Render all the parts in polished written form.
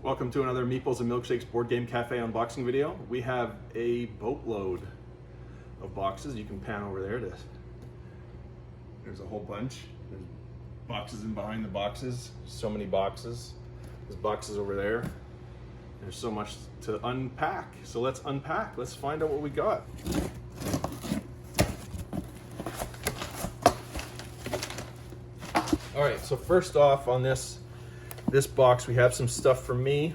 Welcome to another Meeples and Milkshakes Board Game Cafe unboxing video. We have a boatload of boxes. You can pan over there. There's a whole bunch. There's boxes in behind the boxes. So many boxes. There's boxes over there. There's so much to unpack. So let's unpack. Let's find out what we got. All right, so first off on this box, we have some stuff for me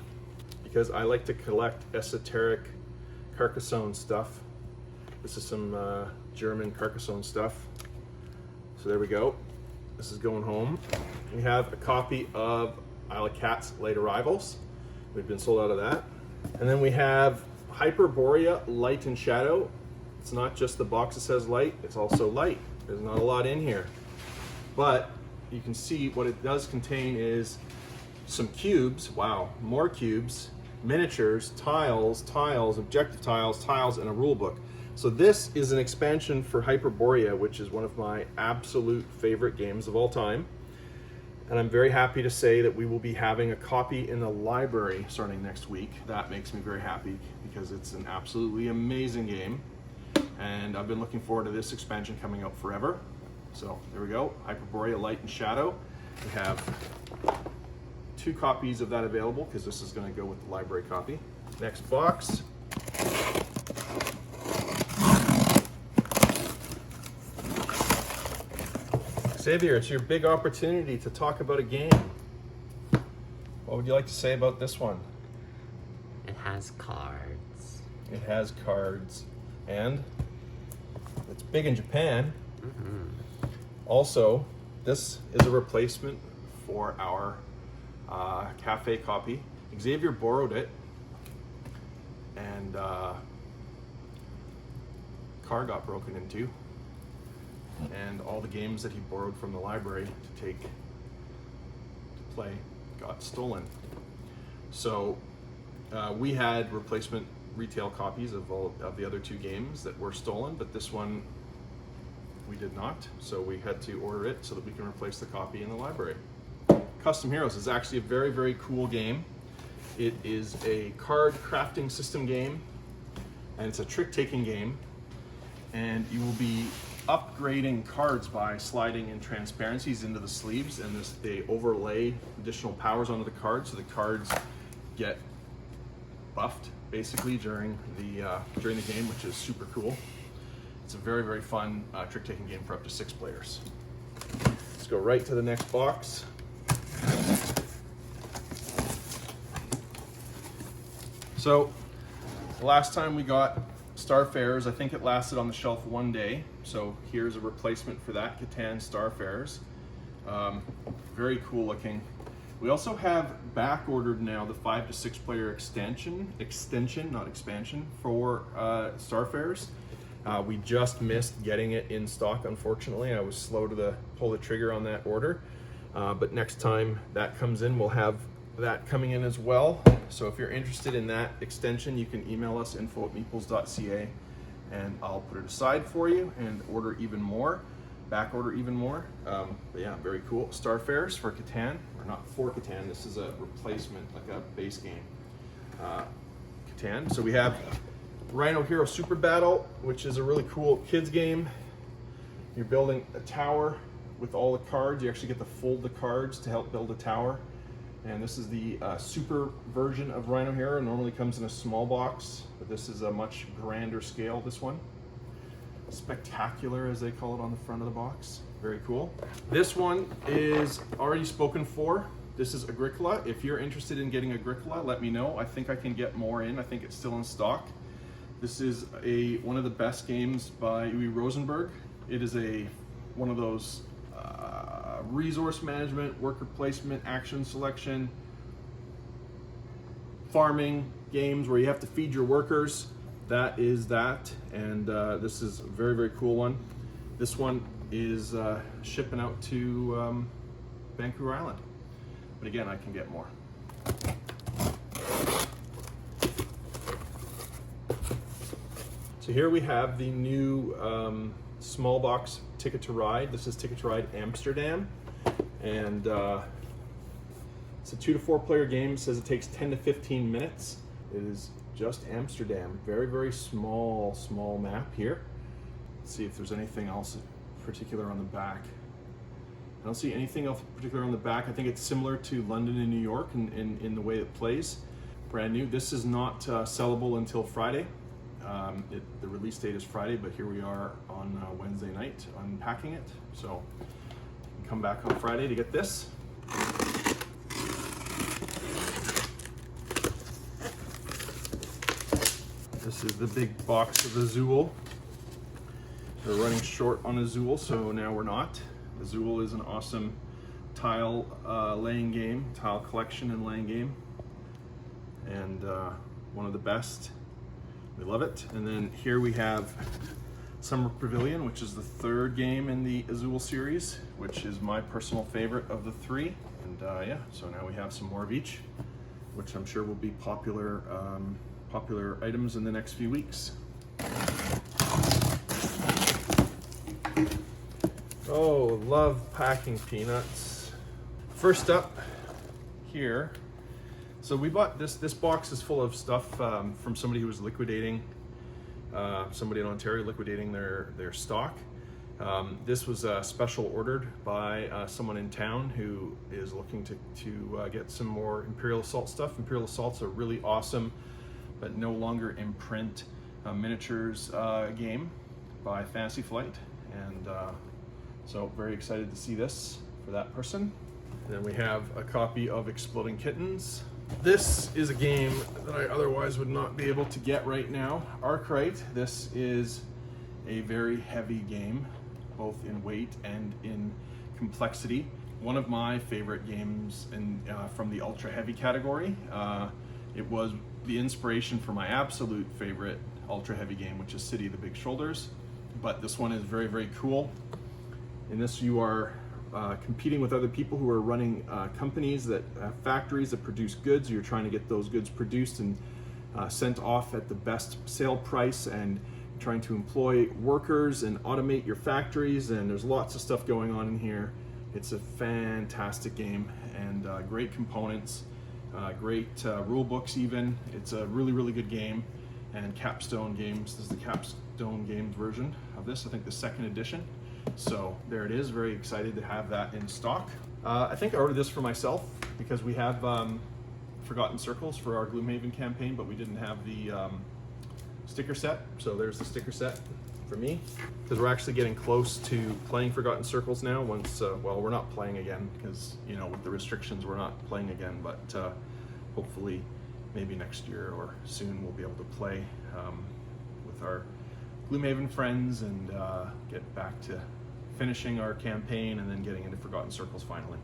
because I like to collect esoteric Carcassonne stuff. This is some German Carcassonne stuff. So there we go. This is going home. We have a copy of Isle of Cats Late Arrivals. We've been sold out of that. And then we have Hyberborea Light and Shadow. It's not just the box that says light, it's also light. There's not a lot in here. But you can see what it does contain is some cubes, wow, more cubes, miniatures, tiles, objective tiles, and a rule book. So this is an expansion for Hyberborea, which is one of my absolute favorite games of all time. And I'm very happy to say that we will be having a copy in the library starting next week. That makes me very happy because it's an absolutely amazing game. And I've been looking forward to this expansion coming out forever. So there we go, Hyberborea Light and Shadow. We have 2 copies of that available because this is going to go with the library copy. Next box. Xavier, it's your big opportunity to talk about a game. What would you like to say about this one? It has cards. It has cards. And it's big in Japan. Mm-hmm. Also, this is a replacement for our cafe copy. Xavier borrowed it and car got broken into, and all the games that he borrowed from the library to play got stolen. So we had replacement retail copies of all of the other 2 games that were stolen, but this one we did not, so we had to order it so that we can replace the copy in the library. Custom Heroes is actually a very, very cool game. It is a card crafting system game, and it's a trick-taking game, and you will be upgrading cards by sliding in transparencies into the sleeves, and they overlay additional powers onto the cards, so the cards get buffed basically during the game, which is super cool. It's a very, very fun trick-taking game for up to 6 players. Let's go right to the next box. So, the last time we got Starfarers, I think it lasted on the shelf 1 day. So here's a replacement for that, Catan Starfarers. Very cool looking. We also have back ordered now the 5 to 6 player extension, not expansion, for Starfarers. We just missed getting it in stock, unfortunately. I was slow to pull the trigger on that order. But next time that comes in, we'll have that coming in as well. So if you're interested in that extension, you can email us info@meeples.ca and I'll put it aside for you and order even more, back order even more. But yeah, very cool. Starfarers for Catan, or not for Catan, this is a replacement, like a base game. Catan. So we have Rhino Hero Super Battle, which is a really cool kids game. You're building a tower with all the cards. You actually get to fold the cards to help build a tower. And this is the super version of Rhino Hero. It normally comes in a small box, but this is a much grander scale, this one. Spectacular, as they call it on the front of the box. Very cool. This one is already spoken for. This is Agricola. If you're interested in getting Agricola, let me know. I think I can get more in. I think it's still in stock. This is one of the best games by Uwe Rosenberg. It is one of those resource management, worker placement, action selection, farming games where you have to feed your workers. That is that, and this is a very, very cool one. This one is shipping out to Vancouver Island, but again, I can get more. So here we have the new small box Ticket to Ride. This is Ticket to Ride Amsterdam, and It's a 2 to 4 player game. It says it takes 10 to 15 minutes. It is just Amsterdam. Very, very small map here. Let's see if there's anything else particular on the back. I don't see anything else particular on the back. I think it's similar to London and New York in the way it plays. Brand new. This is not sellable until Friday. The release date is Friday, but here we are on Wednesday night unpacking it. So come back on Friday to get this. This is the big box of Azul. We're running short on Azul, so now we're not. Azul is an awesome tile laying game, tile collection and laying game, and one of the best. We love it. And then here we have Summer Pavilion, which is the third game in the Azul series, which is my personal favorite of the three. And yeah, so now we have some more of each, which I'm sure will be popular items in the next few weeks. Oh, love packing peanuts. First up here, so we bought this box is full of stuff from somebody who was liquidating, somebody in Ontario liquidating their stock. This was special ordered by someone in town who is looking to get some more Imperial Assault stuff. Imperial Assault's a really awesome, but no longer in print miniatures game by Fantasy Flight, and so very excited to see this for that person. And then we have a copy of Exploding Kittens. This is a game that I otherwise would not be able to get right now. Arkwright. This is a very heavy game, both in weight and in complexity. One of my favorite games from the ultra heavy category. It was the inspiration for my absolute favorite ultra heavy game, which is City of the Big Shoulders. But this one is very, very cool. In this, you are competing with other people who are running companies that factories that produce goods. You're trying to get those goods produced and sent off at the best sale price, and trying to employ workers and automate your factories. And there's lots of stuff going on in here. It's a fantastic game, and great components, great rule books even. It's a really, really good game. And Capstone Games, this is the Capstone Games version of this, I think the second edition. So there it is, very excited to have that in stock. I think I ordered this for myself because we have Forgotten Circles for our Gloomhaven campaign, but we didn't have the sticker set. So there's the sticker set for me, because we're actually getting close to playing Forgotten Circles now. Once, well, we're not playing again because, you know, with the restrictions, we're not playing again, but hopefully maybe next year or soon we'll be able to play with our Gloomhaven friends and get back to finishing our campaign and then getting into Forgotten Circles finally.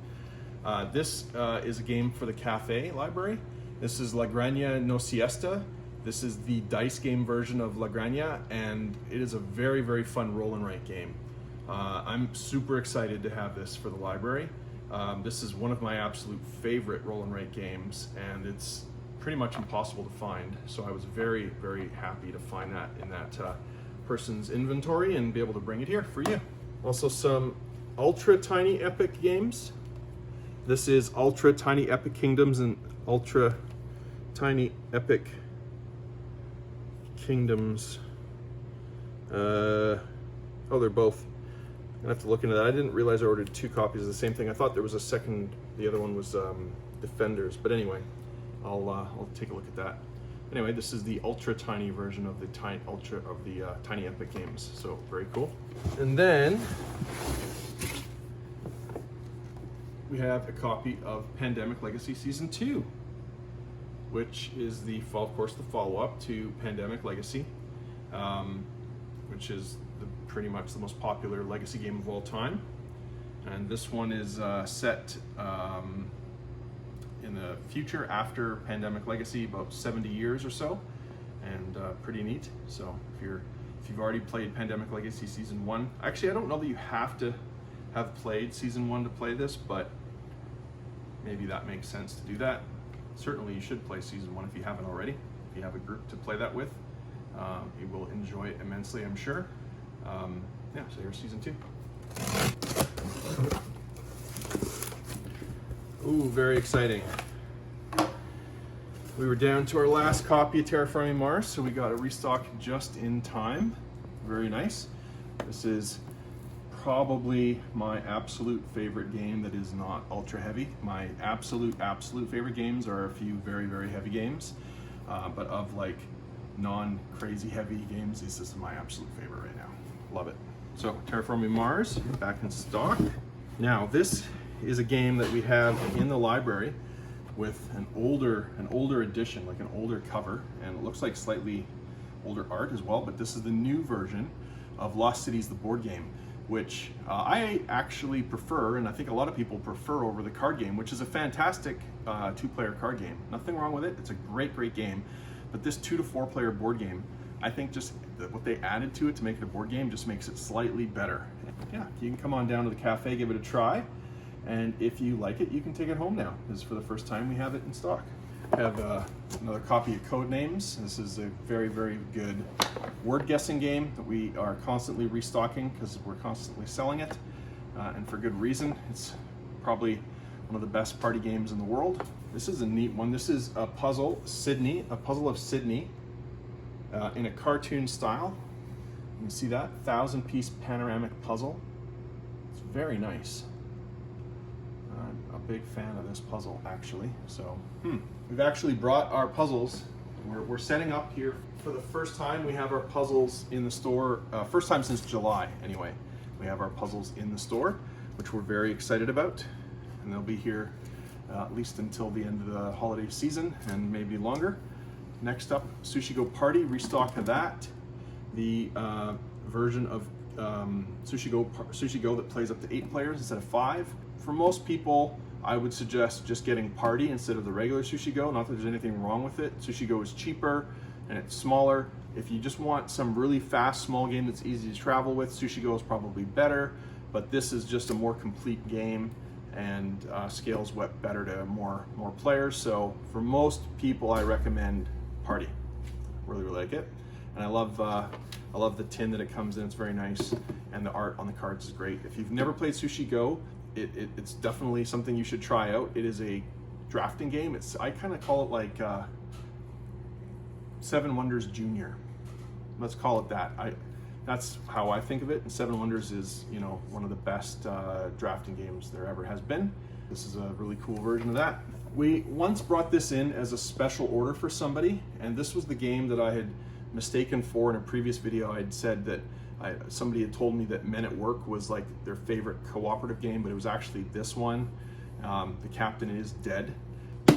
This is a game for the cafe library. This is La Granja no Siesta. This is the dice game version of La Granja, and it is a very, very fun roll and write game. I'm super excited to have this for the library. This is one of my absolute favorite roll and write games, and it's pretty much impossible to find. So I was very, very happy to find that in that person's inventory and be able to bring it here for you. Also some ultra tiny epic games. This is Ultra Tiny Epic Kingdoms and Ultra Tiny Epic Kingdoms. Oh, they're both. I'm gonna have to look into that. I didn't realize I ordered two copies of the same thing. I thought there was a second, the other one was Defenders. But anyway, I'll take a look at that. Anyway, this is the ultra tiny version of the Tiny Epic games. So very cool. And then we have a copy of Pandemic Legacy Season 2, which is the follow-up to Pandemic Legacy, which is pretty much the most popular Legacy game of all time. And this one is set in the future after Pandemic Legacy, about 70 years or so, and pretty neat. So if you've already played Pandemic Legacy Season 1, actually I don't know that you have to have played Season 1 to play this, but maybe that makes sense to do that. Certainly you should play Season 1 if you haven't already. If you have a group to play that with, you will enjoy it immensely, I'm sure. Yeah, so here's Season 2. Ooh, very exciting. We were down to our last copy of Terraforming Mars, so we got a restock just in time. Very nice. This is probably my absolute favorite game that is not ultra heavy. My absolute favorite games are a few very heavy games, but of like non-crazy heavy games, this is my absolute favorite right now. Love it. So Terraforming Mars, back in stock. Now this is a game that we have in the library with an older edition, like an older cover, and it looks like slightly older art as well, but this is the new version of Lost Cities, the board game, which I actually prefer, and I think a lot of people prefer over the card game, which is a fantastic two-player card game. Nothing wrong with it. It's a great game. But this 2 to 4 player board game, I think just what they added to it to make it a board game just makes it slightly better. Yeah, you can come on down to the cafe, give it a try, and if you like it, you can take it home now. This is for the first time we have it in stock. I have another copy of Codenames. This is a very good word guessing game that we are constantly restocking because we're constantly selling it, and for good reason. It's probably one of the best party games in the world. This is a neat one. This is a puzzle, Sidney, a puzzle of Sidney in a cartoon style. You can see that 1,000-piece panoramic puzzle. It's very nice. I'm a big fan of this puzzle, actually. So, we've actually brought our puzzles. We're setting up here for the first time. We have our puzzles in the store. First time since July, anyway. We have our puzzles in the store, which we're very excited about, and they'll be here at least until the end of the holiday season, and maybe longer. Next up, Sushi Go Party, restock of that. The version of Sushi Go that plays up to 8 players instead of 5. For most people, I would suggest just getting Party instead of the regular Sushi Go. Not that there's anything wrong with it. Sushi Go is cheaper and it's smaller. If you just want some really fast, small game that's easy to travel with, Sushi Go is probably better, but this is just a more complete game and scales better to more players. So for most people, I recommend Party. Really like it, and I love the tin that it comes in. It's very nice, and the art on the cards is great. If you've never played Sushi Go, it's definitely something you should try out. It is a drafting game. I kind of call it like Seven Wonders Junior. Let's call it that. That's how I think of it. And Seven Wonders is, one of the best drafting games there ever has been. This is a really cool version of that. We once brought this in as a special order for somebody, and this was the game that I had mistaken for in a previous video. I had said that somebody had told me that Men at Work was like their favorite cooperative game, but it was actually this one. The captain is dead.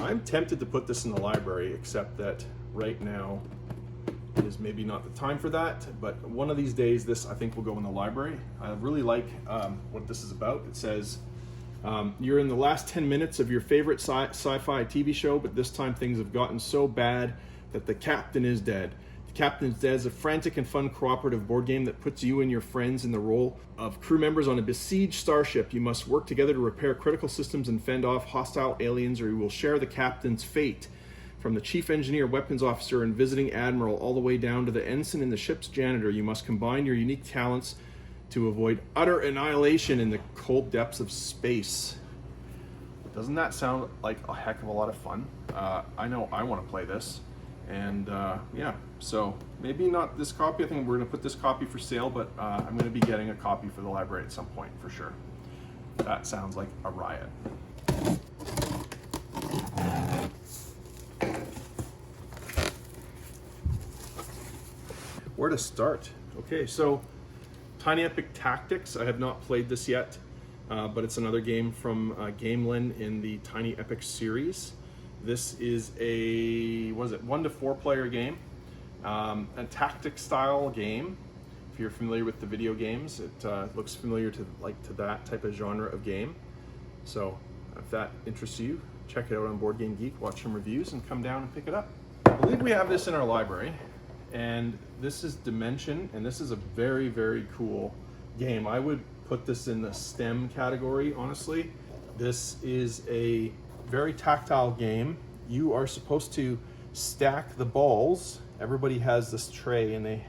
I'm tempted to put this in the library, except that right now is maybe not the time for that, but one of these days this I think will go in the library. I really like what this is about. It says, you're in the last 10 minutes of your favorite sci-fi TV show, but this time things have gotten so bad that the captain is dead. The Captain's Dead is a frantic and fun cooperative board game that puts you and your friends in the role of crew members on a besieged starship. You must work together to repair critical systems and fend off hostile aliens, or you will share the captain's fate. From the chief engineer, weapons officer, and visiting admiral, all the way down to the ensign and the ship's janitor, you must combine your unique talents to avoid utter annihilation in the cold depths of space. Doesn't that sound like a heck of a lot of fun? I know I want to play this. And yeah, so maybe not this copy. I think we're going to put this copy for sale, but I'm going to be getting a copy for the library at some point for sure. That sounds like a riot. Where to start? Okay, so Tiny Epic Tactics. I have not played this yet, but it's another game from Gamelin in the Tiny Epic series. This is a, 1 to 4 player game, a tactic style game. If you're familiar with the video games, it looks familiar to that type of genre of game. So if that interests you, check it out on Board Game Geek, watch some reviews, and come down and pick it up. I believe we have this in our library, and this is Dimension, and this is a very, very cool game. I would put this in the STEM category, honestly. This is a very tactile game. You are supposed to stack the balls. Everybody has this tray and they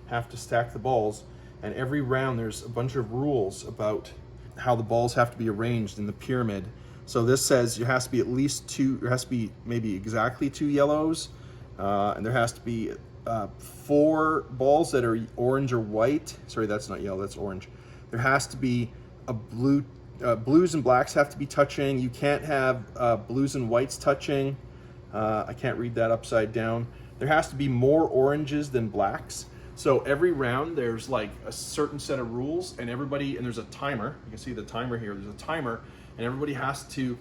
have to stack the balls, and every round there's a bunch of rules about how the balls have to be arranged in the pyramid So this says there has to be at least two, there has to be maybe exactly 2 yellows, and there has to be 4 balls that are orange or white. Sorry, that's not yellow, that's orange. There has to be a blue, blues and blacks have to be touching. You can't have blues and whites touching. I can't read that upside down. There has to be more oranges than blacks. So every round there's like a certain set of rules, and there's a timer. You can see the timer here. There's a timer, and everybody has to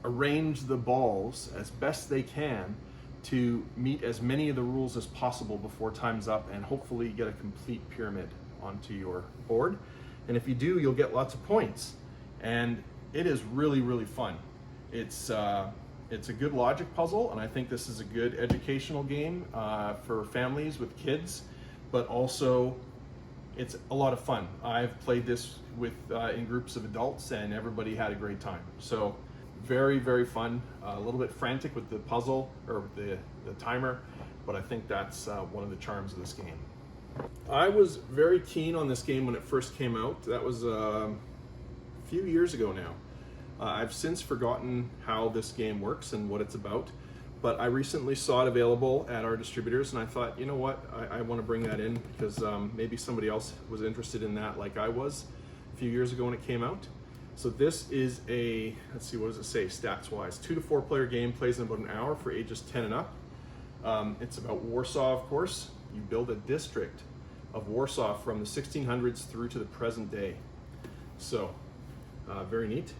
arrange the balls as best they can to meet as many of the rules as possible before time's up, and hopefully get a complete pyramid onto your board. And if you do, you'll get lots of points. And it is really, really fun. It's a good logic puzzle, and I think this is a good educational game for families with kids, but also it's a lot of fun. I've played this with in groups of adults, and everybody had a great time. So very, very fun. A little bit frantic with the puzzle or the timer, but I think that's one of the charms of this game. I was very keen on this game when it first came out. That was a few years ago now. I've since forgotten how this game works and what it's about, but I recently saw it available at our distributors, and I thought, you know what, I want to bring that in because maybe somebody else was interested in that like I was a few years ago when it came out. So this is a, let's see, what does it say stats wise? 2 to 4 player game, plays in about an hour for ages 10 and up. It's about Warsaw, of course. You build a district of Warsaw from the 1600s through to the present day. So very neat.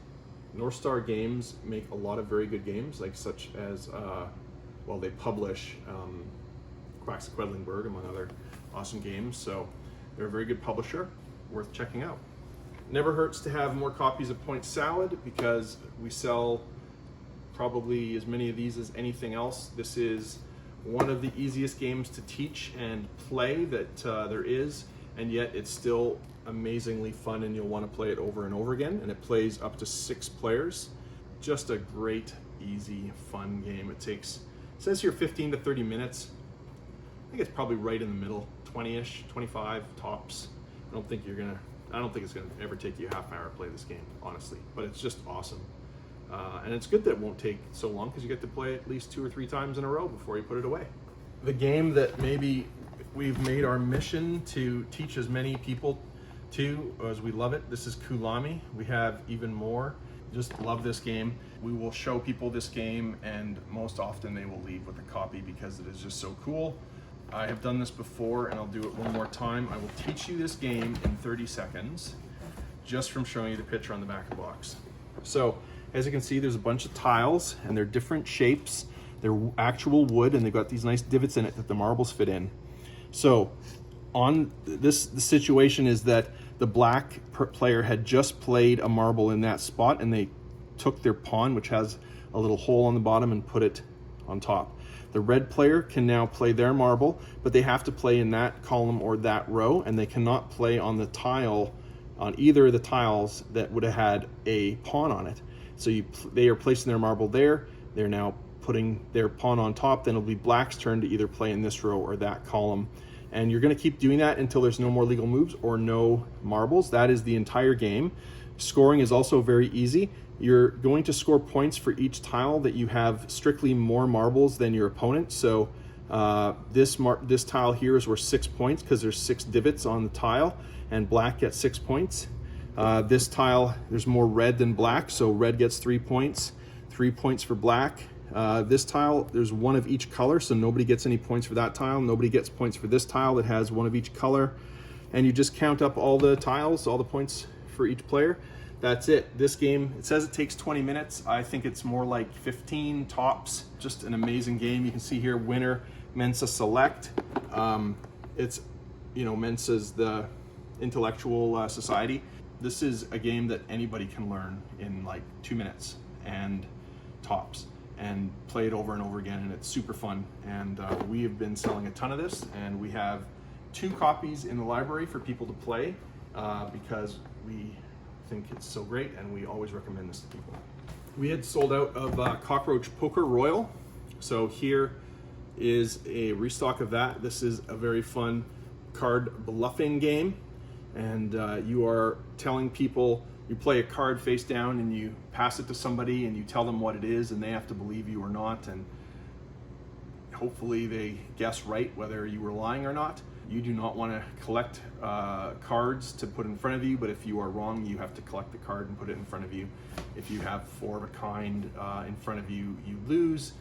North Star Games make a lot of very good games, like such as, well, they publish Quacks of Quedlinburg, among other awesome games. So they're a very good publisher, worth checking out. Never hurts to have more copies of Point Salad because we sell probably as many of these as anything else. This is one of the easiest games to teach and play that there is, and yet it's still amazingly fun, and you'll want to play it over and over again. And it plays up to 6 players. Just a great, easy, fun game. It says here 15 to 30 minutes. I think it's probably right in the middle, 20-ish, 25 tops. I don't think it's gonna ever take you half an hour to play this game, honestly, but it's just awesome. And it's good that it won't take so long because you get to play at least 2 or 3 times in a row before you put it away. The game that maybe we've made our mission to teach as many people to as we love it, this is Kulami. We have even more. Just love this game. We will show people this game, and most often they will leave with a copy because it is just so cool. I have done this before, and I'll do it one more time. I will teach you this game in 30 seconds just from showing you the picture on the back of the box. So as you can see, there's a bunch of tiles, and they're different shapes. They're actual wood, and they've got these nice divots in it that the marbles fit in. So on this, the situation is that the black player had just played a marble in that spot, and they took their pawn, which has a little hole on the bottom, and put it on top. The red player can now play their marble, but they have to play in that column or that row, and they cannot play on the tile, on either of the tiles that would have had a pawn on it. So they are placing their marble there. They're now putting their pawn on top. Then it'll be black's turn to either play in this row or that column. And you're going to keep doing that until there's no more legal moves or no marbles. That is the entire game. Scoring is also very easy. You're going to score points for each tile that you have strictly more marbles than your opponent. So this tile here is worth 6 points because there's 6 divots on the tile, and black gets 6 points. This tile, there's more red than black, so red gets 3 points, 3 points for black. This tile, there's one of each color, so nobody gets any points for that tile. Nobody gets points for this tile that has one of each color. And you just count up all the tiles, all the points for each player. That's it. This game, it says it takes 20 minutes. I think it's more like 15 tops. Just an amazing game. You can see here, winner, Mensa Select. It's, Mensa's the intellectual society. This is a game that anybody can learn in like 2 minutes and tops, and play it over and over again, and it's super fun. And we have been selling a ton of this, and we have 2 copies in the library for people to play because we think it's so great, and we always recommend this to people. We had sold out of Cockroach Poker Royal, so here is a restock of that. This is a very fun card bluffing game, and you are telling people you play a card face down and you pass it to somebody and you tell them what it is and they have to believe you or not, and hopefully they guess right whether you were lying or not. You do not want to collect cards to put in front of you, but if you are wrong, you have to collect the card and put it in front of you. If you have 4 of a kind in front of you, you lose.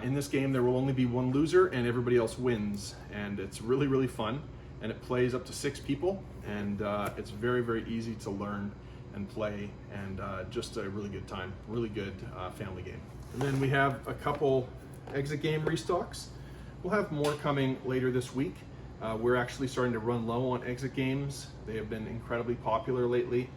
In this game, there will only be one loser and everybody else wins. And it's really, really fun. And it plays up to 6 people. And it's very, very easy to learn and play, and just a really good time. Really good family game. And then we have a couple exit game restocks. We'll have more coming later this week. We're actually starting to run low on exit games. They have been incredibly popular lately,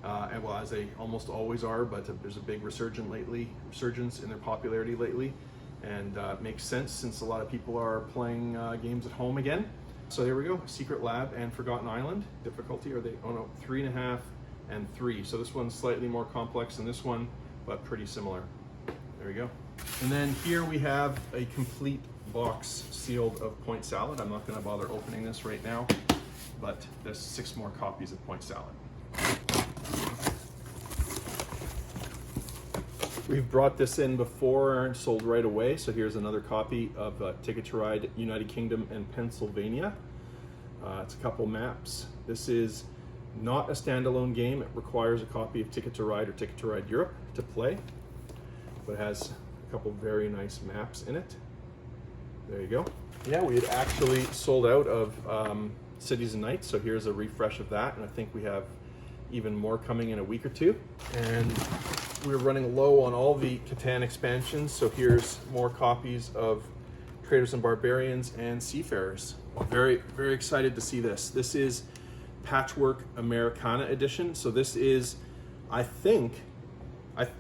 and well, as they almost always are, but there's a big resurgence in their popularity lately, and it makes sense since a lot of people are playing games at home again. So here we go, Secret Lab and Forgotten Island. Difficulty, are they, oh no, 3.5 and 3. So this one's slightly more complex than this one, but pretty similar. There we go. And then here we have a complete box sealed of Point Salad. I'm not going to bother opening this right now, but there's 6 more copies of Point Salad. We've brought this in before and sold right away, so here's another copy of Ticket to Ride United Kingdom and Pennsylvania. It's a couple maps. This is not a standalone game. It requires a copy of Ticket to Ride or Ticket to Ride Europe to play, but it has a couple very nice maps in it. There you go. Yeah, we had actually sold out of Cities and Nights, so here's a refresh of that, and I think we have even more coming in a week or two. And we're running low on all the Catan expansions, so here's more copies of Traders and Barbarians and Seafarers. Very, very excited to see this. This is Patchwork Americana edition, so this is, I think,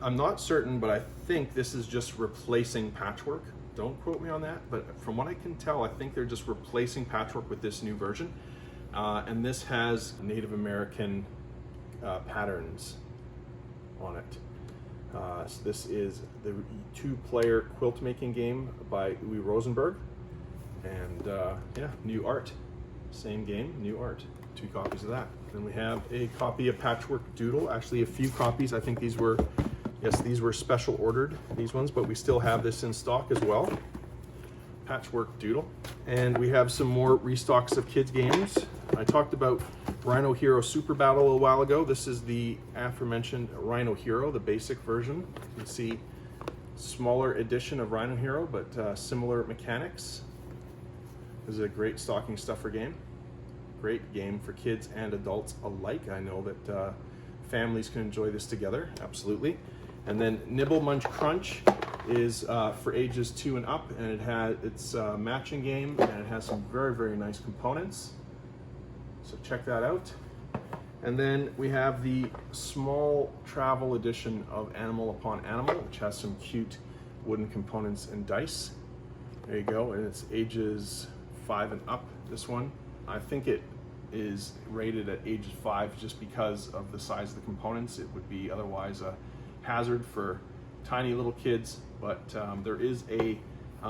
I'm not certain, but I think this is just replacing Patchwork. Don't quote me on that, but from what I can tell, I think they're just replacing Patchwork with this new version. And this has Native American patterns on it. So this is the 2-player quilt making game by Uwe Rosenberg. And yeah, new art. Same game, new art. 2 copies of that. Then we have a copy of Patchwork Doodle, actually a few copies. I think these were, yes, these were special ordered, these ones, but we still have this in stock as well. Patchwork Doodle. And we have some more restocks of kids games. I talked about Rhino Hero Super Battle a while ago. This is the aforementioned Rhino Hero, the basic version. You can see smaller edition of Rhino Hero, but similar mechanics. This is a great stocking stuffer game. Great game for kids and adults alike. I know that families can enjoy this together, absolutely. And then Nibble, Munch, Crunch is for ages 2 and up, and it's a matching game, and it has some very, very nice components. So check that out. And then we have the small travel edition of Animal Upon Animal, which has some cute wooden components and dice. There you go, and it's ages 5 and up, this one. I think it is rated at ages 5 just because of the size of the components. It would be otherwise a hazard for tiny little kids, but there is a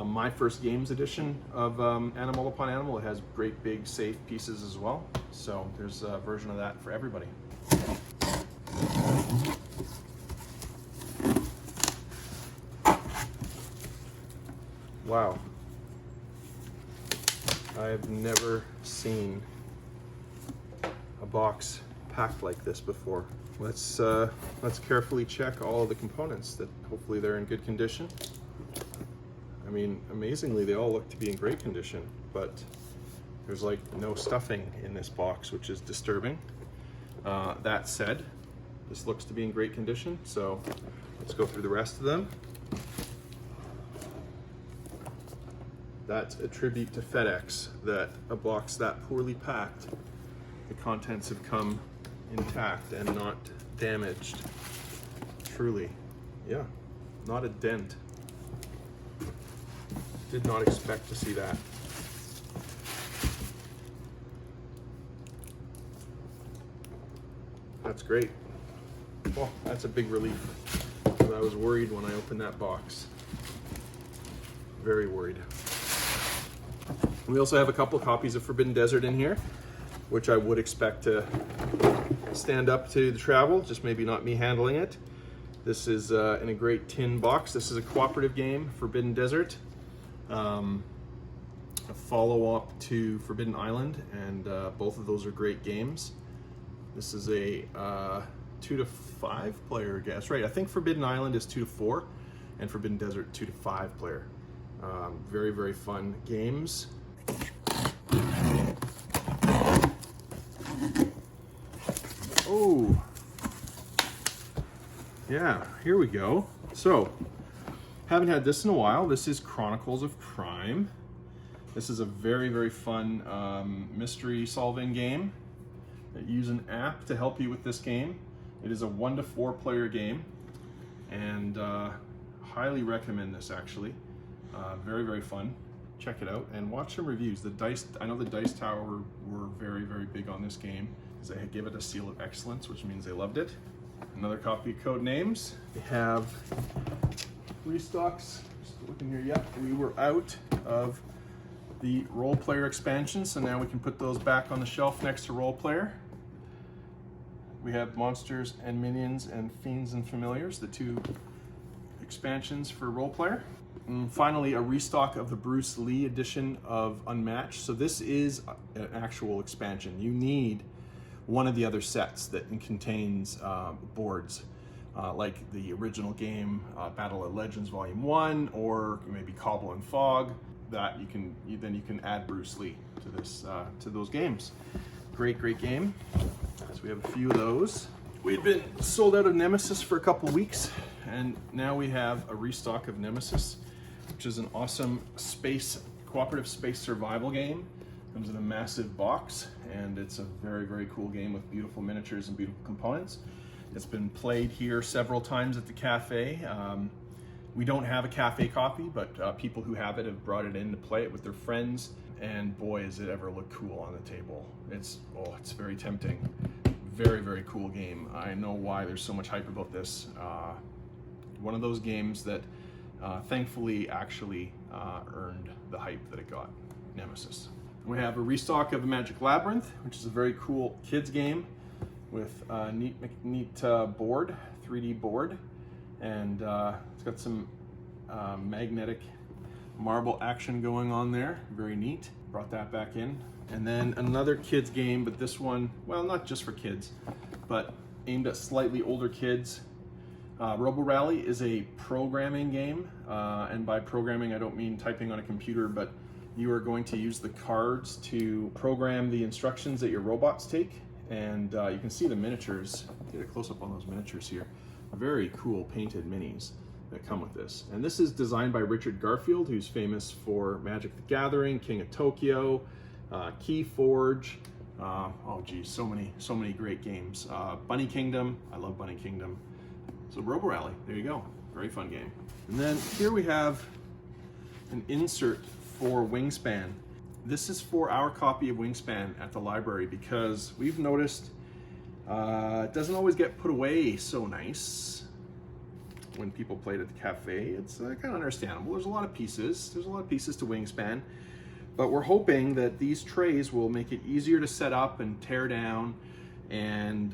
My First Games edition of Animal Upon Animal. It has great big safe pieces as well, so there's a version of that for everybody. Wow, I've never seen a box packed like this before. Let's carefully check all of the components, that hopefully they're in good condition. I mean, amazingly, they all look to be in great condition, but there's like no stuffing in this box, which is disturbing. That said, this looks to be in great condition, so let's go through the rest of them. That's a tribute to FedEx, that a box that poorly packed, the contents have come intact and not damaged. Truly, yeah, not a dent. Did not expect to see that. That's great. Well, that's a big relief, because I was worried when I opened that box. Very worried. We also have a couple copies of Forbidden Desert in here, which I would expect to stand up to the travel, just maybe not me handling it. This is in a great tin box. This is a cooperative game, Forbidden Desert. A follow-up to Forbidden Island, and both of those are great games. This is a 2 to 5 player, I guess. Right, I think Forbidden Island is 2 to 4, and Forbidden Desert 2 to 5 player. Very, very fun games. Oh, yeah, here we go. So, haven't had this in a while. This is Chronicles of Crime. This is a very, very fun mystery solving game. Use an app to help you with this game. It is a 1 to 4 player game, and highly recommend this actually. Very, very fun. Check it out and watch some reviews. The dice, I know the Dice Tower were very, very big on this game because they gave it a seal of excellence, which means they loved it. Another copy of Codenames. They have restocks. Just looking here, yep, we were out of the role player expansion, so now we can put those back on the shelf next to role player. We have Monsters and Minions and Fiends and Familiars, the 2 expansions for role player. And finally, a restock of the Bruce Lee edition of Unmatched. So this is an actual expansion. You need one of the other sets that contains boards, like the original game, Battle of Legends Volume 1, or maybe Cobble and Fog. That you can add Bruce Lee to this to those games. Great game. So we have a few of those. We'd been sold out of Nemesis for a couple weeks, and now we have a restock of Nemesis, which is an awesome cooperative space survival game. Comes in a massive box, and it's a very, very cool game with beautiful miniatures and beautiful components. It's been played here several times at the cafe. We don't have a cafe copy, but people who have it have brought it in to play it with their friends, and boy, does it ever look cool on the table. It's very tempting. Very, very cool game. I know why there's so much hype about this. One of those games that thankfully actually earned the hype that it got, Nemesis. We have a restock of the Magic Labyrinth, which is a very cool kids game with a neat board, 3D board, and it's got some magnetic marble action going on there. Very neat. Brought that back in. And then another kids game, but this one, well, not just for kids, but aimed at slightly older kids. Robo Rally is a programming game, and by programming I don't mean typing on a computer, but you are going to use the cards to program the instructions that your robots take. And you can see the miniatures. Get a close-up on those miniatures here. Very cool painted minis that come with this. And this is designed by Richard Garfield, who's famous for Magic the Gathering, King of Tokyo, Keyforge. Oh geez, so many great games. Bunny Kingdom, I love Bunny Kingdom. So Robo Rally, there you go. Very fun game. And then here we have an insert for Wingspan. This is for our copy of Wingspan at the library because we've noticed it doesn't always get put away so nice when people play it at the cafe. It's kind of understandable. There's a lot of pieces. There's a lot of pieces to Wingspan, but we're hoping that these trays will make it easier to set up and tear down and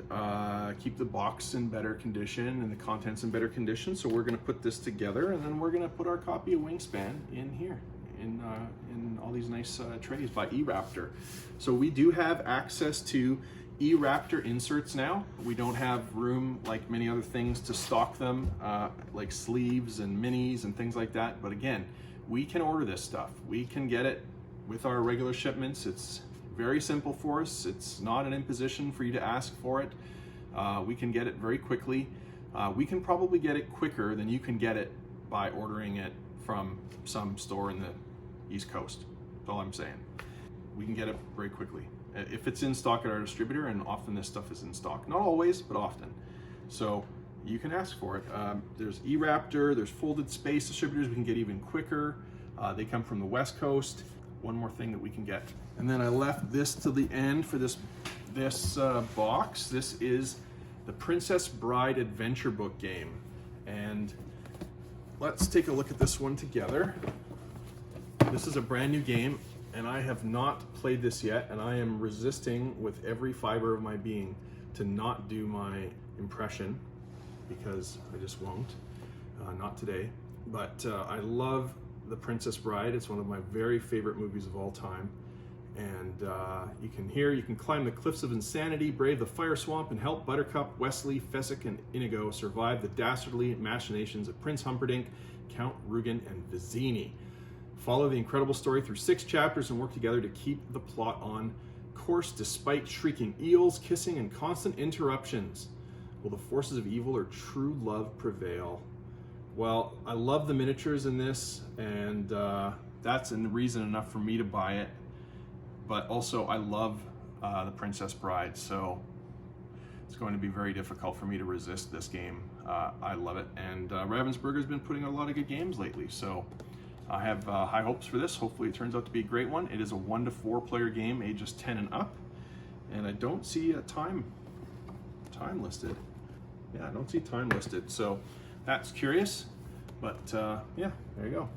keep the box in better condition and the contents in better condition. So we're going to put this together, and then we're going to put our copy of Wingspan in here in all these nice trays by E-Raptor. So we do have access to E-Raptor inserts now. We don't have room like many other things to stock them, like sleeves and minis and things like that. But again, we can order this stuff. We can get it with our regular shipments. It's very simple for us. It's not an imposition for you to ask for it. We can get it very quickly. We can probably get it quicker than you can get it by ordering it from some store in the East Coast. That's all I'm saying. We can get it very quickly if it's in stock at our distributor, and often this stuff is in stock. Not always, but often. So you can ask for it. There's E-Raptor, there's folded space distributors we can get even quicker. They come from the West Coast. One more thing that we can get. And then I left this to the end for this box. This is the Princess Bride Adventure Book game. And let's take a look at this one together. This is a brand new game, and I have not played this yet, and I am resisting with every fiber of my being to not do my impression because I just won't, not today. But I love The Princess Bride. It's one of my very favorite movies of all time. And you can climb the cliffs of insanity, brave the fire swamp, and help Buttercup, Wesley, Fezzik, and Inigo survive the dastardly machinations of Prince Humperdinck, Count Rugen, and Vizzini. Follow the incredible story through 6 chapters and work together to keep the plot on course despite shrieking eels, kissing, and constant interruptions. Will the forces of evil or true love prevail? Well, I love the miniatures in this, and that's a reason enough for me to buy it. But also, I love The Princess Bride, so it's going to be very difficult for me to resist this game. I love it, and Ravensburger's been putting out a lot of good games lately, so I have high hopes for this. Hopefully it turns out to be a great one. It is a 1 to 4 player game, ages 10 and up, and I don't see a time listed. Yeah, I don't see time listed, so that's curious, but yeah, there you go.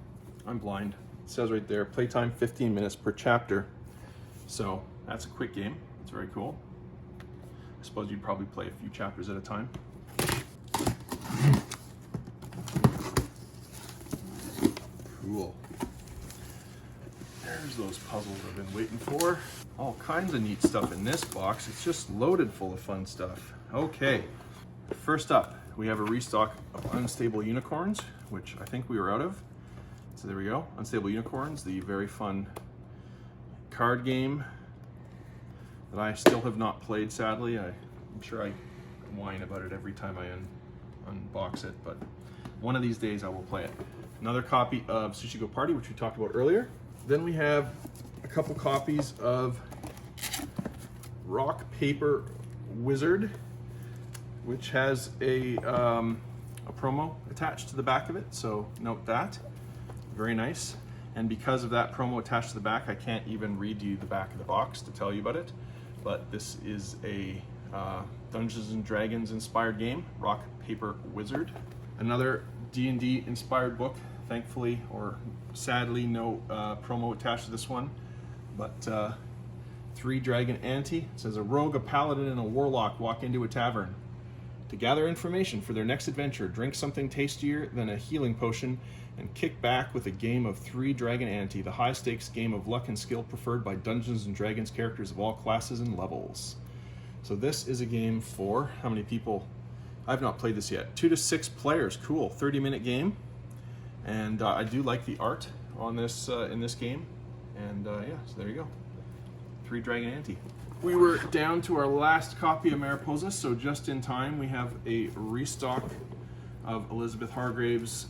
I'm blind. It says right there, playtime 15 minutes per chapter. So that's a quick game. It's very cool. I suppose you'd probably play a few chapters at a time. Cool. There's those puzzles I've been waiting for. All kinds of neat stuff in this box. It's just loaded full of fun stuff. Okay, first up, we have a restock of Unstable Unicorns, which I think we were out of. So there we go, Unstable Unicorns, the very fun card game that I still have not played, sadly. I'm sure I whine about it every time I unbox it, but one of these days I will play it. Another copy of Sushi Go Party, which we talked about earlier. Then we have a couple copies of Rock Paper Wizard, which has a promo attached to the back of it, so note that. Very nice. And because of that promo attached to the back, I can't even read you the back of the box to tell you about it. But this is a Dungeons and Dragons inspired game, Rock Paper Wizard. Another D&D inspired book, thankfully or sadly no promo attached to this one. But 3 Dragon Ante. It says a rogue, a paladin, and a warlock walk into a tavern to gather information for their next adventure. Drink something tastier than a healing potion and kick back with a game of 3 Dragon Ante, the high-stakes game of luck and skill preferred by Dungeons & Dragons characters of all classes and levels. So this is a game for, how many people? I've not played this yet. 2 to 6 players, cool, 30-minute game. And I do like the art on this in this game. And yeah, so there you go. 3 Dragon Ante. We were down to our last copy of Mariposa, so just in time we have a restock of Elizabeth Hargrave's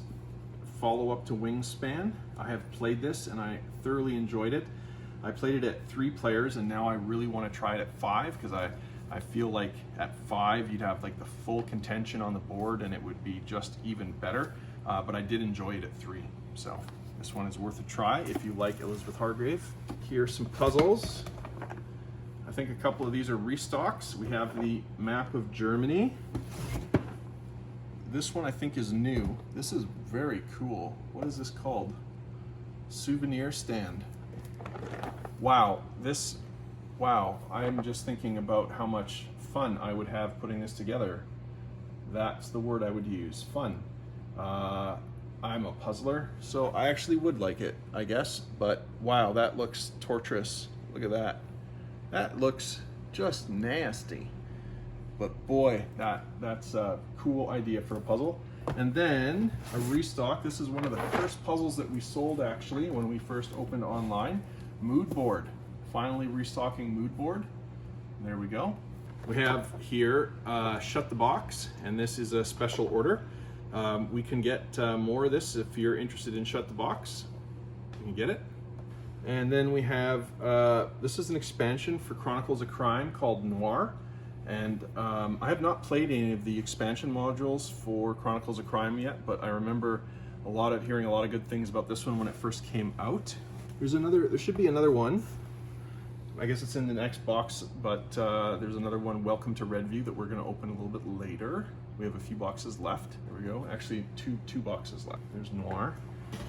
follow-up to Wingspan. I have played this and I thoroughly enjoyed it. I played it at 3 players and now I really want to try it at 5 because I feel like at 5 you'd have like the full contention on the board and it would be just even better. But I did enjoy it at 3, so this one is worth a try if you like Elizabeth Hargrave. Here's some puzzles. I think a couple of these are restocks. We have the map of Germany. This one I think is new. This is very cool. What is this called? Souvenir stand. Wow, wow, I'm just thinking about how much fun I would have putting this together. That's the word I would use, fun. I'm a puzzler, so I actually would like it, I guess, but wow, that looks torturous. Look at that. That looks just nasty. But boy, that's a cool idea for a puzzle. And then a restock. This is one of the first puzzles that we sold actually when we first opened online. Mood board. Finally restocking mood board. There we go. We have here Shut the Box, and this is a special order. We can get more of this if you're interested in Shut the Box. You can get it. And then we have, this is an expansion for Chronicles of Crime called Noir. And I have not played any of the expansion modules for Chronicles of Crime yet, but I remember hearing a lot of good things about this one when it first came out. There should be another one. I guess it's in the next box, but there's another one, Welcome to Redview, that we're going to open a little bit later. We have a few boxes left. There we go. Actually, two boxes left. There's Noir.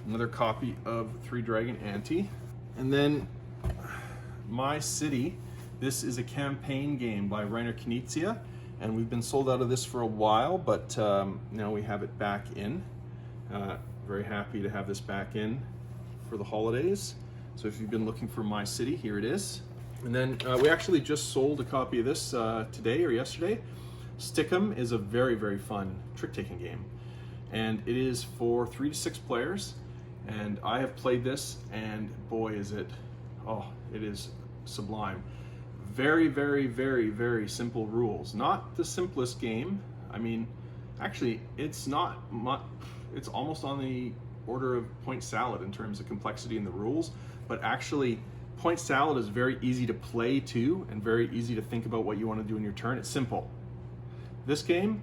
Another copy of 3 Dragon Ante. And then My City. This is a campaign game by Rainer Knizia. and we've been sold out of this for a while, but now we have it back in. Very happy to have this back in for the holidays. So if you've been looking for My City, here it is. And then we actually just sold a copy of this today or yesterday. Stick'em is a very, very fun trick-taking game. And it is for 3 to 6 players. And I have played this, and boy is it, it is sublime. Very, very, very, very simple rules. Not the simplest game. I mean, actually, it's not much. It's almost on the order of Point Salad in terms of complexity in the rules, but actually Point Salad is very easy to play too, and very easy to think about what you want to do in your turn. It's simple. This game,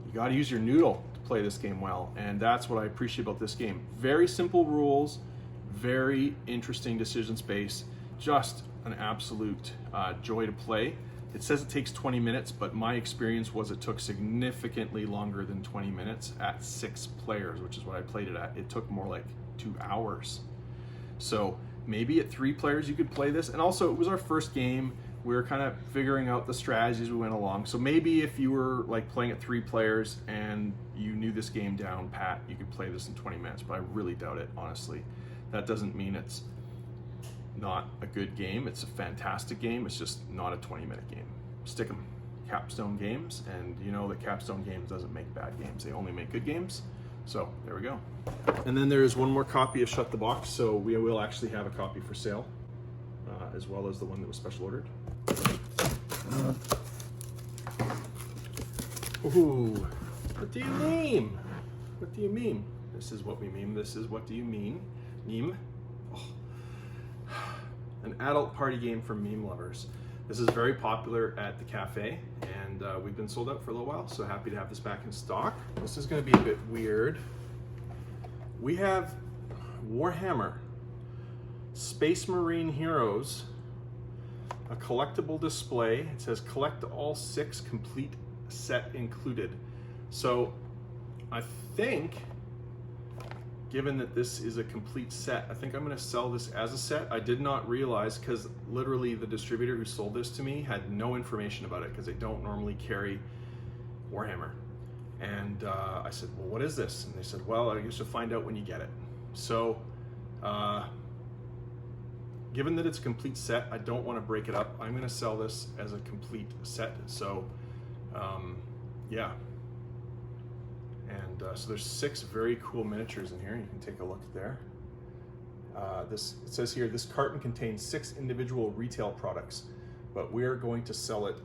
you got to use your noodle to play this game well, and that's what I appreciate about this game. Very simple rules, very interesting decision space, just an absolute joy to play. It says it takes 20 minutes, but my experience was it took significantly longer than 20 minutes at 6 players, which is what I played it at. It took more like 2 hours. So maybe at 3 players you could play this. And also it was our first game. We were kind of figuring out the strategies we went along. So maybe if you were like playing at 3 players and you knew this game down pat, you could play this in 20 minutes, but I really doubt it, honestly. That doesn't mean it's not a good game. It's a fantastic game. It's just not a 20-minute game. Stick 'em. Capstone Games, and you know that Capstone Games doesn't make bad games. They only make good games. So there we go. And then there's one more copy of Shut the Box, so we will actually have a copy for sale, as well as the one that was special ordered. Ooh, what do you mean? What do you mean? This is what we mean. This is what do you mean? Meme. An adult party game for meme lovers. This is very popular at the cafe, and we've been sold out for a little while, so happy to have this back in stock. This is going to be a bit weird. We have Warhammer Space Marine Heroes, a collectible display. It says collect all 6, complete set included. So I think, given that this is a complete set, I think I'm going to sell this as a set. I did not realize, because literally the distributor who sold this to me had no information about it, because they don't normally carry Warhammer. And I said, well, what is this? And they said, well, I guess you'll find out when you get it. So given that it's a complete set, I don't want to break it up. I'm going to sell this as a complete set. So yeah. And so there's 6 very cool miniatures in here. You can take a look there. It says here, this carton contains 6 individual retail products, but we're going to sell it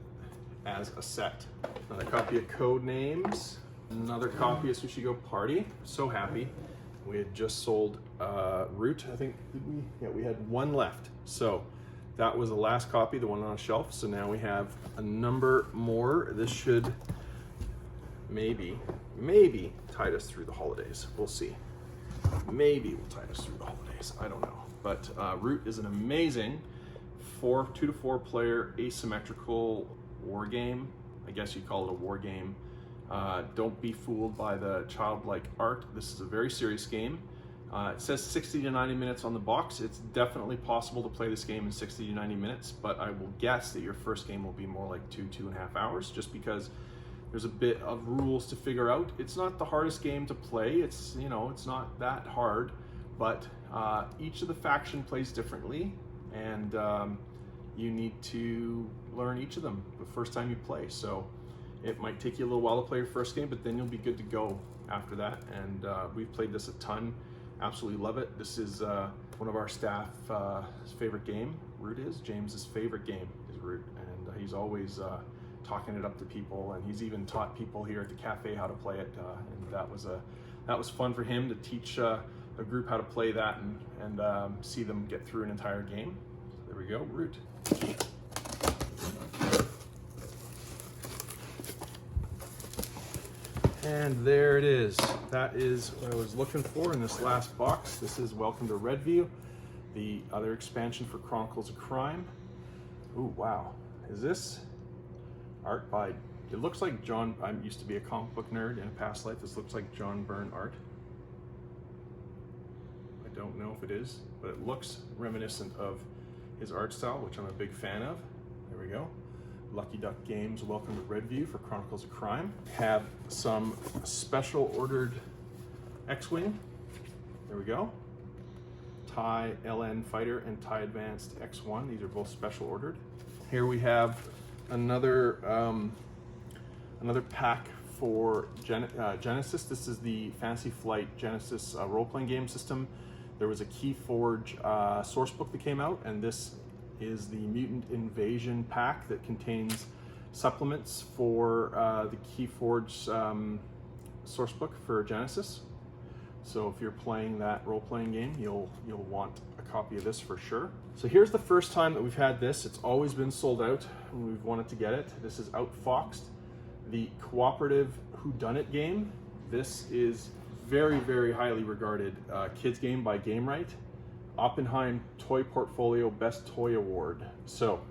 as a set. Another copy of Codenames, another copy of Sushi Go Party. So happy. We had just sold Root, I think, did we? Yeah, we had 1 left. So that was the last copy, the one on a shelf. So now we have a number more. This should maybe tide us through the holidays. We'll see. Maybe will tide us through the holidays. I don't know. But Root is an amazing 2 to 4 player asymmetrical war game. I guess you'd call it a war game. Don't be fooled by the childlike art. This is a very serious game. It says 60 to 90 minutes on the box. It's definitely possible to play this game in 60 to 90 minutes, but I will guess that your first game will be more like 2.5 hours, just because there's a bit of rules to figure out. It's not the hardest game to play. It's, you know, it's not that hard, but each of the faction plays differently, and you need to learn each of them the first time you play. So it might take you a little while to play your first game, but then you'll be good to go after that. And we've played this a ton. Absolutely love it. This is one of our staff's favorite game. Root is James's favorite game is Root, and he's always talking it up to people, and he's even taught people here at the cafe how to play it, and that was fun for him to teach a group how to play that and see them get through an entire game. So there we go, Root. And there it is. That is what I was looking for in this last box. This is Welcome to Redview, the other expansion for Chronicles of Crime. Ooh, wow. Is this art by, it looks like John, I used to be a comic book nerd in a past life. This looks like John Byrne art. I don't know if it is, but it looks reminiscent of his art style, which I'm a big fan of. There we go. Lucky Duck Games Welcome to Redview for Chronicles of Crime. Have some special ordered X-Wing. There we go. TIE LN Fighter and TIE Advanced X1. These are both special ordered. Here we have another pack for Genesis. This is the Fantasy Flight Genesis role-playing game system. There was a Keyforge source book that came out, and this is the Mutant Invasion pack that contains supplements for the Keyforge source book for Genesis. So if you're playing that role-playing game, you'll want a copy of this for sure. So here's the first time that we've had this. It's always been sold out when we've wanted to get it. This is Outfoxed, the cooperative whodunit game. This is very, very highly regarded kids game by Gamewright. Oppenheim Toy Portfolio Best Toy Award. So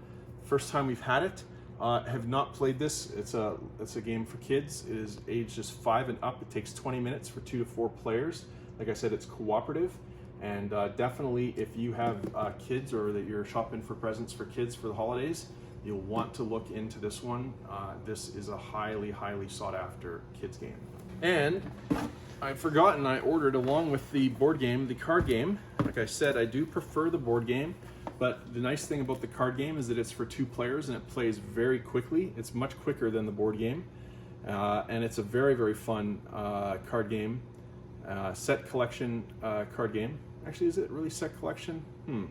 first time we've had it. Have not played this. It's a game for kids. It is age just 5 and up. It takes 20 minutes for 2 to 4 players. Like I said, it's cooperative, and definitely if you have kids or that you're shopping for presents for kids for the holidays, you'll want to look into this one. This is a highly, highly sought after kids game. And I've forgotten, I ordered along with the board game, the card game. Like I said, I do prefer the board game. But the nice thing about the card game is that it's for 2 players and it plays very quickly. It's much quicker than the board game. And it's a very, very fun card game. Set collection card game. Actually, is it really set collection? I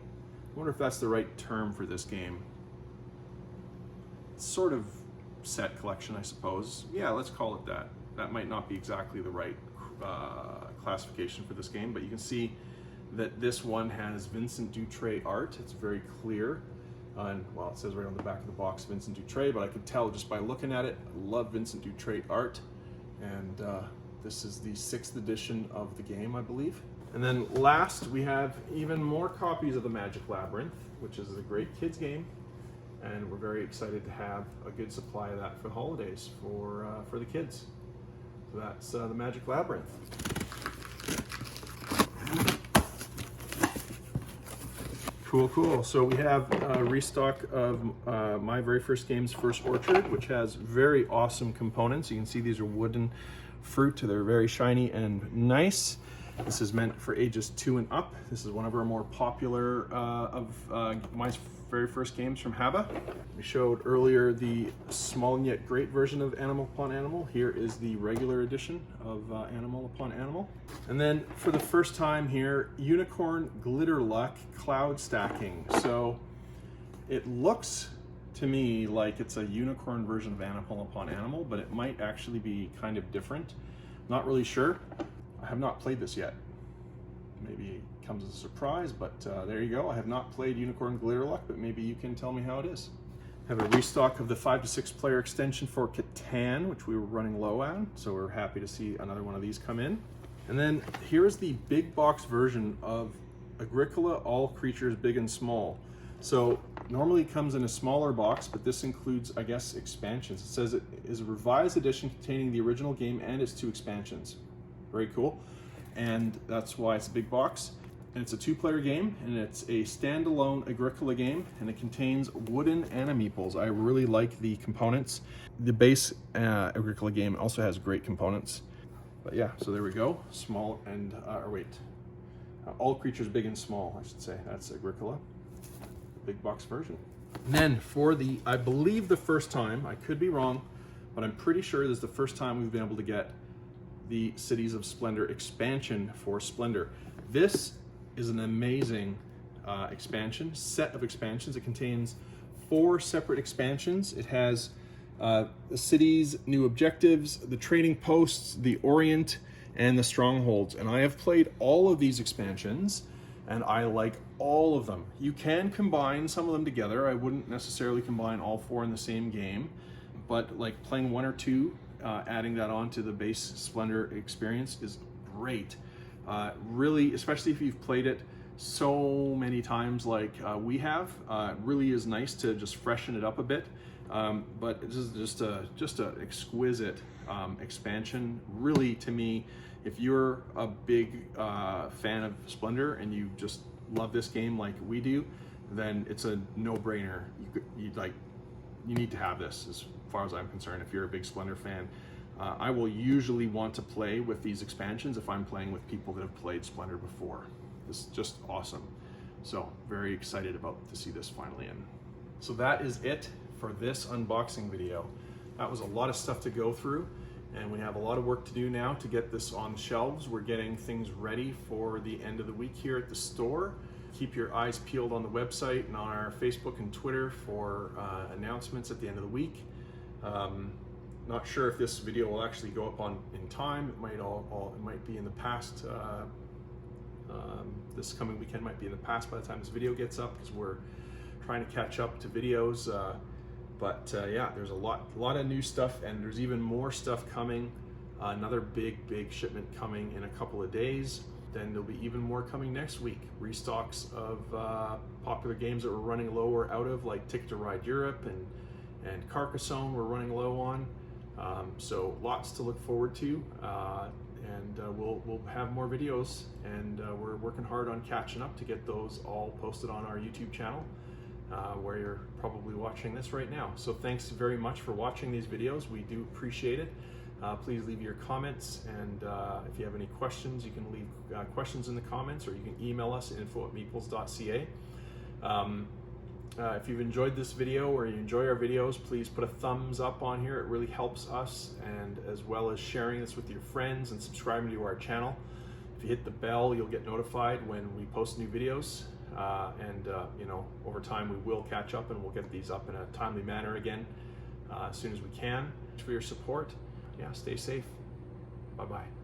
wonder if that's the right term for this game. It's sort of set collection, I suppose. Yeah, let's call it that. That might not be exactly the right classification for this game, but you can see that this one has Vincent Dutrait art. It's very clear. And well, it says right on the back of the box, Vincent Dutrait, but I could tell just by looking at it, I love Vincent Dutrait art. And this is the 6th edition of the game, I believe. And then last, we have even more copies of the Magic Labyrinth, which is a great kids game. And we're very excited to have a good supply of that for the holidays for the kids. So that's the Magic Labyrinth. Cool, cool. So we have a restock of My Very First Game's First Orchard, which has very awesome components. You can see these are wooden fruit. They're very shiny and nice. This is meant for ages 2 and up. This is one of our more popular of My Very First Games from Haba. We showed earlier the small and yet great version of Animal Upon Animal. Here is the regular edition of Animal Upon Animal. And then for the first time here, Unicorn Glitter Luck Cloud Stacking. So it looks to me like it's a unicorn version of Animal Upon Animal, but it might actually be kind of different. Not really sure. I have not played this yet. Maybe it comes as a surprise, but there you go. I have not played Unicorn Glitter Luck, but maybe you can tell me how it is. I have a restock of the 5 to 6 player extension for Catan, which we were running low on, so we're happy to see another one of these come in. And then here is the big box version of Agricola All Creatures Big and Small. So normally it comes in a smaller box, but this includes, I guess, expansions. It says it is a revised edition containing the original game and its 2 expansions. Very cool. And that's why it's a big box. And it's a 2-player game, and it's a standalone Agricola game, and it contains wooden meeples. I really like the components. The base Agricola game also has great components. But yeah, so there we go. Small and, all creatures big and small, I should say. That's Agricola, the big box version. And then for the, I believe the first time, I could be wrong, but I'm pretty sure this is the first time we've been able to get the Cities of Splendor expansion for Splendor. This is an amazing expansion, set of expansions. It contains 4 separate expansions. It has the cities, new objectives, the trading posts, the Orient, and the strongholds. And I have played all of these expansions, and I like all of them. You can combine some of them together. I wouldn't necessarily combine all 4 in the same game, but like playing 1 or 2, adding that on to the base Splendor experience is great. Really, especially if you've played it so many times like we have, it really is nice to just freshen it up a bit. But this is just a exquisite expansion. Really, to me, if you're a big fan of Splendor and you just love this game like we do, then it's a no-brainer. you need to have this as far as I'm concerned if you're a big Splendor fan. I will usually want to play with these expansions if I'm playing with people that have played Splendor before. This is just awesome. So very excited to see this finally in. So that is it for this unboxing video. That was a lot of stuff to go through, and we have a lot of work to do now to get this on the shelves. We're getting things ready for the end of the week here at the store. Keep your eyes peeled on the website and on our Facebook and Twitter for announcements at the end of the week. Not sure if this video will actually go up in time. It might be in the past. This coming weekend might be in the past by the time this video gets up, because we're trying to catch up to videos. Yeah, there's a lot of new stuff, and there's even more stuff coming. Another big shipment coming in a couple of days. Then there'll be even more coming next week. Restocks of popular games that we're running low or out of, like Ticket to Ride Europe and Carcassonne we're running low on. So lots to look forward to, and we'll have more videos, and we're working hard on catching up to get those all posted on our YouTube channel, where you're probably watching this right now. So thanks very much for watching these videos. We do appreciate it. Please leave your comments, and if you have any questions, you can leave questions in the comments, or you can email us at info@meeples.ca. If you've enjoyed this video, or you enjoy our videos, please put a thumbs up on here. It really helps us, and as well as sharing this with your friends and subscribing to our channel. If you hit the bell, you'll get notified when we post new videos, and you know, over time we will catch up, and we'll get these up in a timely manner again as soon as we can. Thanks for your support. Yeah, stay safe. Bye-bye.